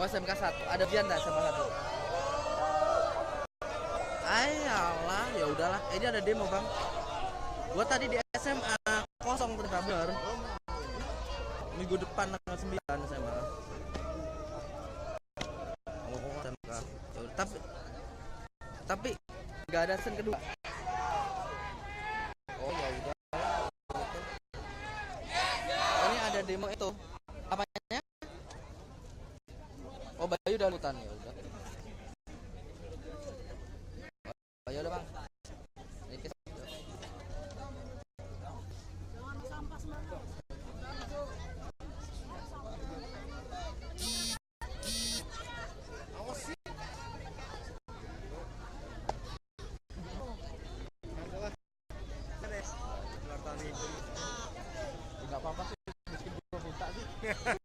Oh, SMK 1. Ada ujian enggak SMK 1? Ayolah, ya udahlah. Ini ada demo, Bang. Gua tadi di SMA kosong bener. Minggu depan tanggal 9 SMA. Oh, SMK. Ya udah, tapi nggak ada sen kedua. Oh, ya udah. Oh, ini ada demo itu. Apanya? Oh, Bayu udah lutan ya udah. Oh, ya udah, Bang. Ini nggak apa-apa sih, miskin juga minta sih.